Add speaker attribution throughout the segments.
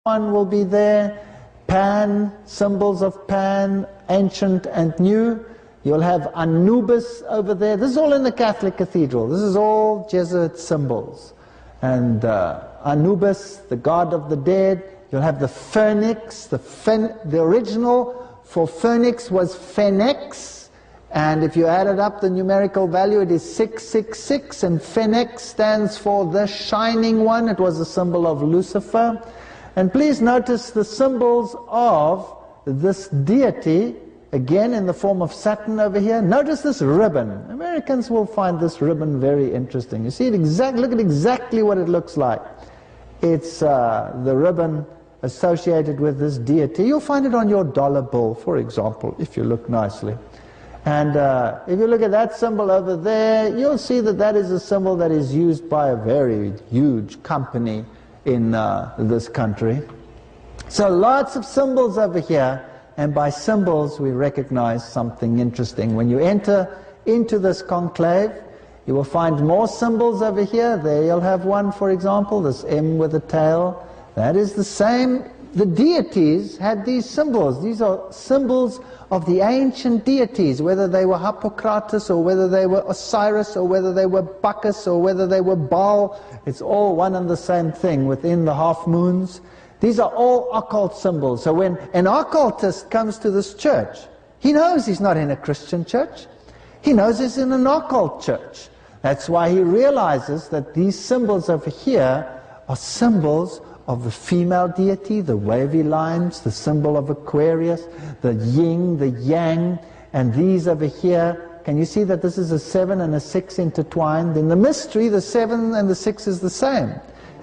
Speaker 1: one will be there. Pan, symbols of Pan, ancient and new. You'll have Anubis over there. This is all in the Catholic Cathedral. This is all Jesuit symbols. And Anubis, the god of the dead. You'll have the Phoenix. The original for Phoenix was Phoenix. And if you added up the numerical value, it is 666. And Phoenix stands for the shining one. It was a symbol of Lucifer. And please notice the symbols of this deity, again in the form of Saturn over here. Notice this ribbon. Americans will find this ribbon very interesting. You see it exactly, look at exactly what it looks like. It's the ribbon associated with this deity. You'll find it on your dollar bill, for example, if you look nicely. And if you look at that symbol over there, you'll see that that is a symbol that is used by a very huge company in this country. So lots of symbols over here, and by symbols we recognize something interesting. When you enter into this conclave, you will find more symbols over here. There you'll have one, for example, this M with a tail. That is the same. The deities had these symbols. These are symbols of the ancient deities, whether they were Hippocrates or whether they were Osiris or whether they were Bacchus or whether they were Baal. It's all one and the same thing within the half moons. These are all occult symbols. So when an occultist comes to this church, he knows he's not in a Christian church. He knows he's in an occult church. That's why he realizes that these symbols over here are symbols of the female deity, the wavy lines, the symbol of Aquarius, the yin, the yang, and these over here. Can you see that this is a 7 and a 6 intertwined? In the mystery, the 7 and the 6 is the same.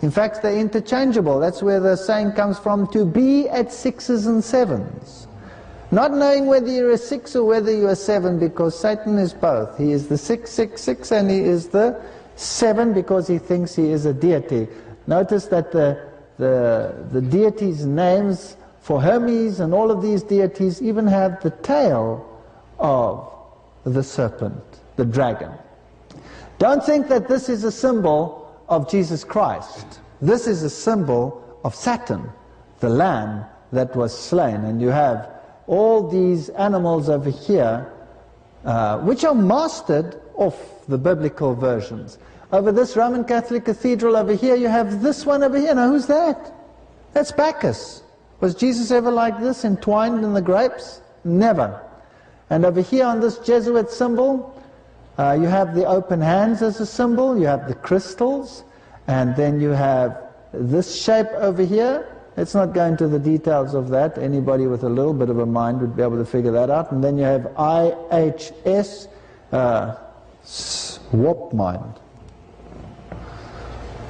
Speaker 1: In fact, they're interchangeable. That's where the saying comes from, to be at 6s and 7s. Not knowing whether you're a 6 or whether you're a 7, because Satan is both. He is the 666 and he is the 7 because he thinks he is a deity. Notice that the deities' names for Hermes and all of these deities even have the tail of the serpent, the dragon. Don't think that this is a symbol of Jesus Christ. This is a symbol of Saturn, the lamb that was slain. And you have all these animals over here, which are mastered off the biblical versions. Over this Roman Catholic cathedral over here, you have this one over here. Now, who's that? That's Bacchus. Was Jesus ever like this, entwined in the grapes? Never. And over here on this Jesuit symbol, you have the open hands as a symbol, you have the crystals, and then you have this shape over here. Let's not go into the details of that. Anybody with a little bit of a mind would be able to figure that out. And then you have IHS, warped mind.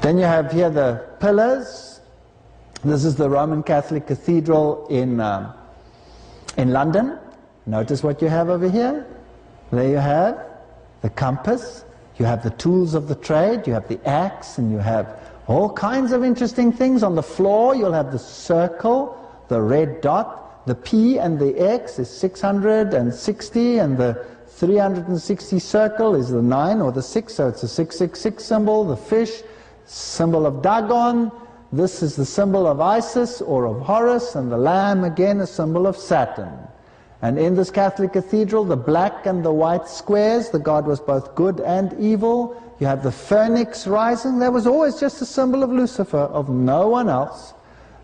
Speaker 1: Then you have here the pillars. This is the Roman Catholic Cathedral in London. Notice what you have over here. There you have the compass. You have the tools of the trade. You have the axe, and you have all kinds of interesting things. On the floor you'll have the circle, the red dot, the P and the X is 660, and the 360 circle is the 9 or the 6, so it's a 666 symbol. The fish, symbol of Dagon. This is the symbol of Isis or of Horus, and the lamb again a symbol of Saturn. And in this Catholic cathedral, the black and the white squares, the god was both good and evil. You have the phoenix rising. That was always just a symbol of Lucifer, of no one else.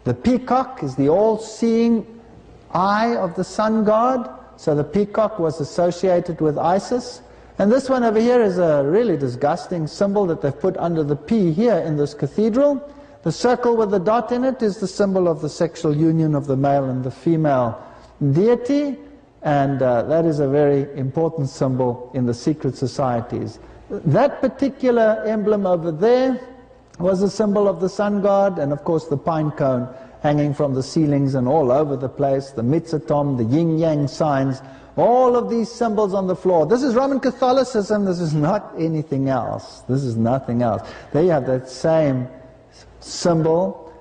Speaker 1: The peacock is the all-seeing eye of the sun god, so the peacock was associated with Isis. And this one over here is a really disgusting symbol that they've put under the P here in this cathedral. The circle with the dot in it is the symbol of the sexual union of the male and the female deity, and that is a very important symbol in the secret societies. That particular emblem over there was a symbol of the sun god, and of course the pine cone hanging from the ceilings and all over the place, the mitzatom, the yin-yang signs, all of these symbols on the floor. This is Roman Catholicism. This is not anything else. This is nothing else. There you have that same symbol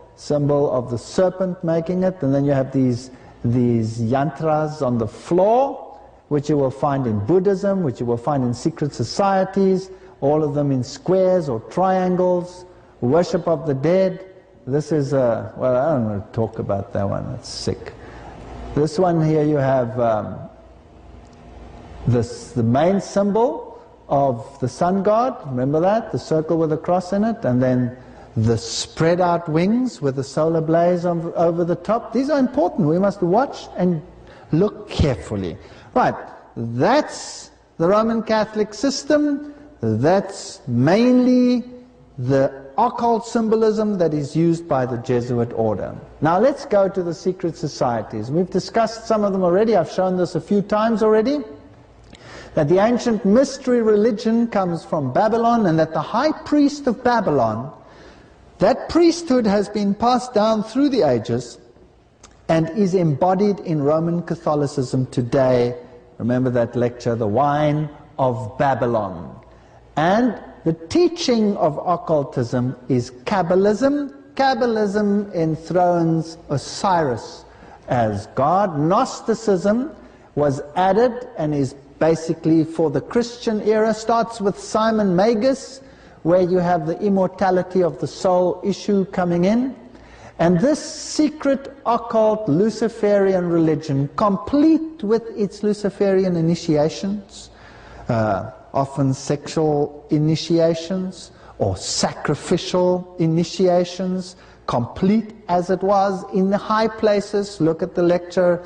Speaker 1: of the serpent making it, and then you have these yantras on the floor, which you will find in Buddhism, which you will find in secret societies, all of them in squares or triangles, worship of the dead. this is a, well, I don't want to talk about that one, it's sick. This one here you have the main symbol of the sun god, remember that? The circle with a cross in it, and then the spread out wings with the solar blaze over the top. These are important. We must watch and look carefully. Right, that's the Roman Catholic system. That's mainly the occult symbolism that is used by the Jesuit order. Now let's go to the secret societies. We've discussed some of them already. I've shown this a few times already. That the ancient mystery religion comes from Babylon, and that the high priest of Babylon, that priesthood has been passed down through the ages and is embodied in Roman Catholicism today. Remember that lecture, The Wine of Babylon. And the teaching of occultism is Kabbalism. Kabbalism enthrones Osiris as God. Gnosticism was added and is basically for the Christian era, starts with Simon Magus, where you have the immortality of the soul issue coming in. And this secret, occult, Luciferian religion, complete with its Luciferian initiations, often sexual initiations or sacrificial initiations, complete as it was in the high places, look at the lecture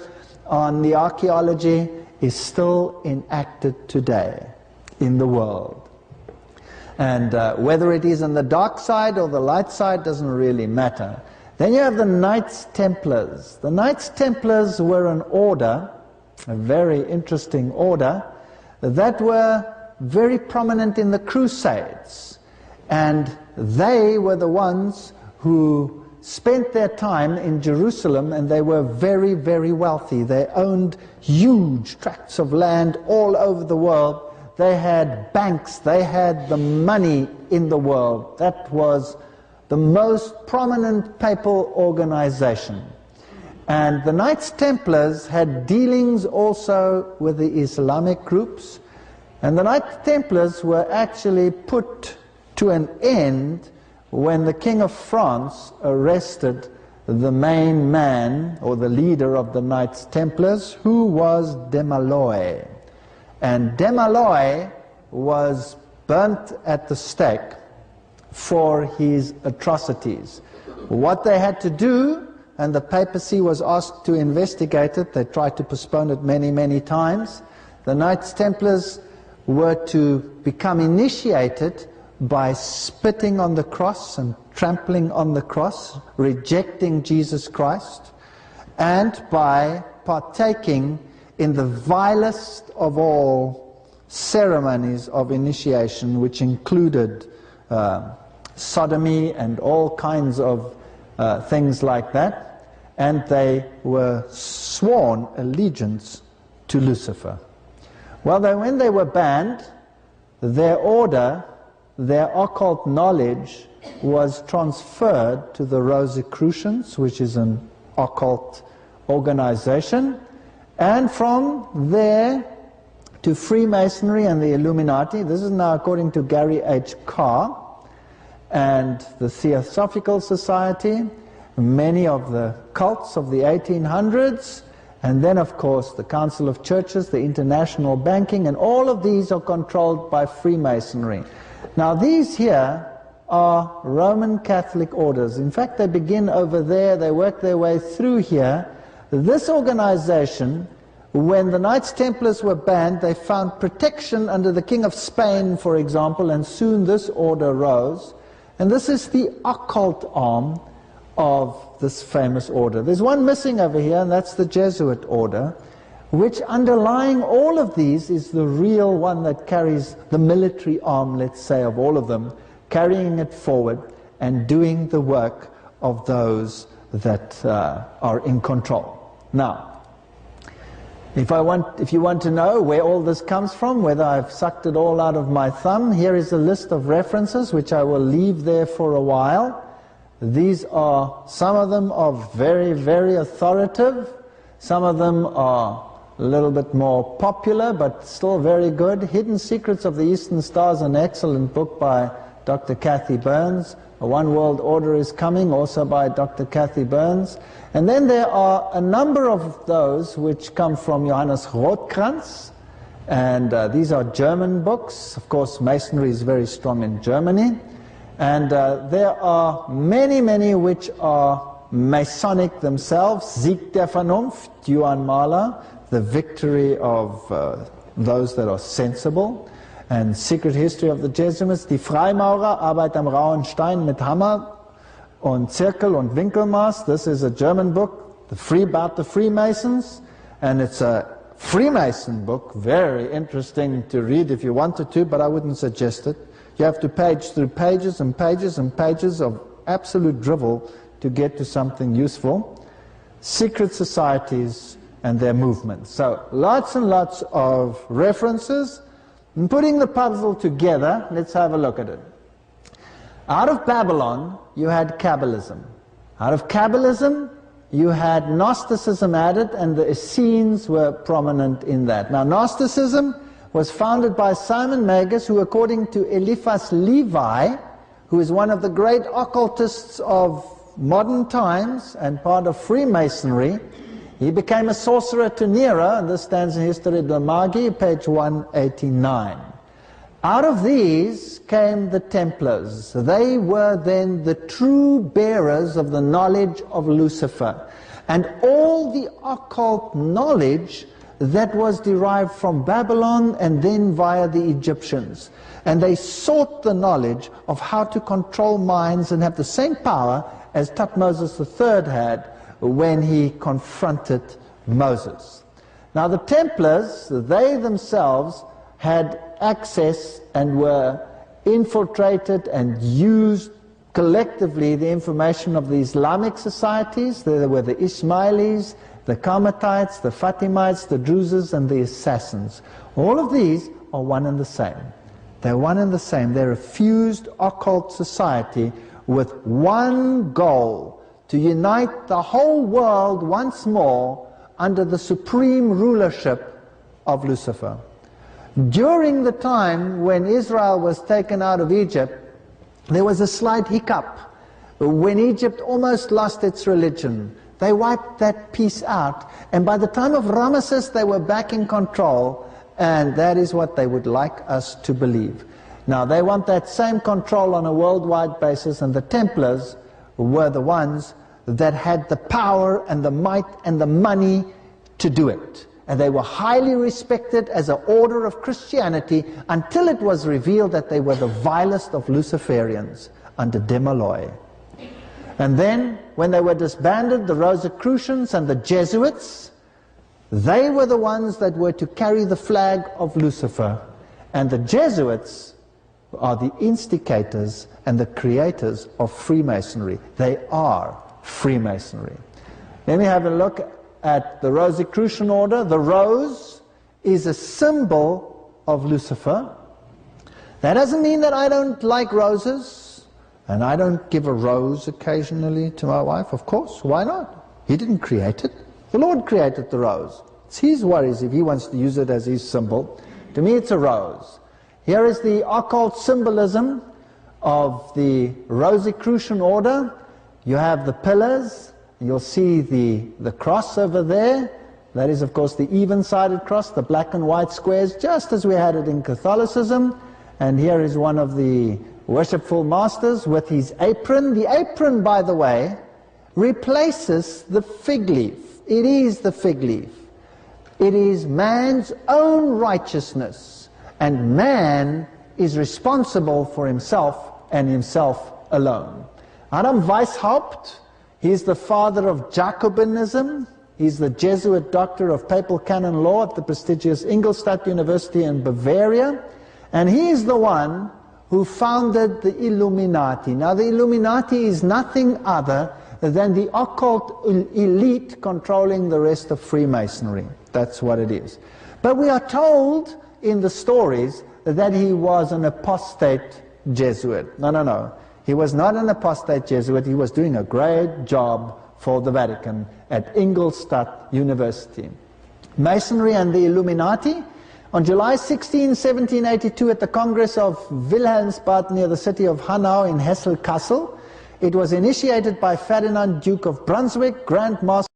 Speaker 1: on the archaeology, is still enacted today in the world. And whether it is on the dark side or the light side doesn't really matter. Then you have the Knights Templars. The Knights Templars were an order, a very interesting order, that were very prominent in the Crusades. And they were the ones who spent their time in Jerusalem, and they were very, very wealthy. They owned huge tracts of land all over the world. They had banks, they had the money in the world. That was the most prominent papal organization. And the Knights Templars had dealings also with the Islamic groups. And the Knights Templars were actually put to an end when the King of France arrested the main man, or the leader of the Knights Templars, who was Desmalloy. And Desmalloy was burnt at the stake for his atrocities. What they had to do, and the papacy was asked to investigate it, they tried to postpone it many, many times, the Knights Templars were to become initiated by spitting on the cross and trampling on the cross, rejecting Jesus Christ, and by partaking in the vilest of all ceremonies of initiation, which included sodomy and all kinds of things like that, and they were sworn allegiance to Lucifer. Well, when they were banned, their order, their occult knowledge was transferred to the Rosicrucians, which is an occult organization, and from there to Freemasonry and the Illuminati. This is now according to Gary H. Carr, and the Theosophical Society, many of the cults of the 1800s, and then of course the Council of Churches, the international banking, and all of these are controlled by Freemasonry. Now these here are Roman Catholic orders. In fact, they begin over there, they work their way through here. This organization, when the Knights Templars were banned, they found protection under the King of Spain, for example, and soon this order rose. And this is the occult arm of this famous order. There's one missing over here, and that's the Jesuit order, which underlying all of these is the real one that carries the military arm, let's say, of all of them, carrying it forward and doing the work of those that are in control. Now, if you want to know where all this comes from, whether I've sucked it all out of my thumb, here is a list of references which I will leave there for a while. These are, some of them are very, very authoritative. Some of them are a little bit more popular, but still very good. Hidden Secrets of the Eastern Star is an excellent book by Dr. Kathy Burns. A One World Order is coming, also by Dr. Kathy Burns. And then there are a number of those which come from Johannes Rothkranz, and these are German books. Of course, Masonry is very strong in Germany. And there are many, many which are Masonic themselves. Sieg der Vernunft, Johann Mahler, the victory of those that are sensible. And Secret History of the Jesuits, Die Freimaurer, Arbeit am rauen Stein mit Hammer und Zirkel und Winkelmaß. This is a German book, about the Freemasons, and it's a Freemason book, very interesting to read if you wanted to, but I wouldn't suggest it. You have to page through pages and pages and pages of absolute drivel to get to something useful. Secret societies and their movements. So lots and lots of references. And putting the puzzle together, let's have a look at it. Out of Babylon, you had Kabbalism. Out of Kabbalism, you had Gnosticism added, and the Essenes were prominent in that. Now, Gnosticism was founded by Simon Magus, who, according to Eliphas Levi, who is one of the great occultists of modern times and part of Freemasonry, he became a sorcerer to Nero, and this stands in History de Magie, page 189. Out of these came the Templars. They were then the true bearers of the knowledge of Lucifer, and all the occult knowledge that was derived from Babylon and then via the Egyptians. And they sought the knowledge of how to control minds and have the same power as Thutmose III had when he confronted Moses. Now the Templars, they themselves had access and were infiltrated and used collectively the information of the Islamic societies. There were the Ismailis, the Carmelites, the Fatimites, the Druzes, and the Assassins. All of these are one and the same. They're one and the same. They're a fused occult society with one goal: to unite the whole world once more under the supreme rulership of Lucifer. During the time when Israel was taken out of Egypt, there was a slight hiccup when Egypt almost lost its religion. They wiped that piece out, and by the time of Ramesses they were back in control, and that is what they would like us to believe. Now they want that same control on a worldwide basis, and the Templars were the ones that had the power and the might and the money to do it. And they were highly respected as an order of Christianity until it was revealed that they were the vilest of Luciferians under de Molloy. And then, when they were disbanded, the Rosicrucians and the Jesuits, they were the ones that were to carry the flag of Lucifer. And the Jesuits are the instigators and the creators of Freemasonry. They are Freemasonry. Let me have a look at the Rosicrucian order. The rose is a symbol of Lucifer. That doesn't mean that I don't like roses, and I don't give a rose occasionally to my wife. Of course, why not? He didn't create it. The Lord created the rose. It's his worries if he wants to use it as his symbol. To me, it's a rose. Here is the occult symbolism of the Rosicrucian order. You have the pillars. You'll see the cross over there. That is, of course, the even-sided cross, the black and white squares, just as we had it in Catholicism. And here is one of the worshipful masters with his apron. The apron, by the way, replaces the fig leaf. It is the fig leaf. It is man's own righteousness. And man is responsible for himself and himself alone. Adam Weishaupt, he's the father of Jacobinism. He's the Jesuit doctor of papal canon law at the prestigious Ingolstadt University in Bavaria. And he is the one who founded the Illuminati. Now, the Illuminati is nothing other than the occult elite controlling the rest of Freemasonry. That's what it is. But we are told in the stories that he was an apostate Jesuit. No, no, no. He was not an apostate Jesuit. He was doing a great job for the Vatican at Ingolstadt University. Masonry and the Illuminati On July 16, 1782, at the Congress of Wilhelmsbad near the city of Hanau in Hesse-Kassel, it was initiated by Ferdinand, Duke of Brunswick, Grand Master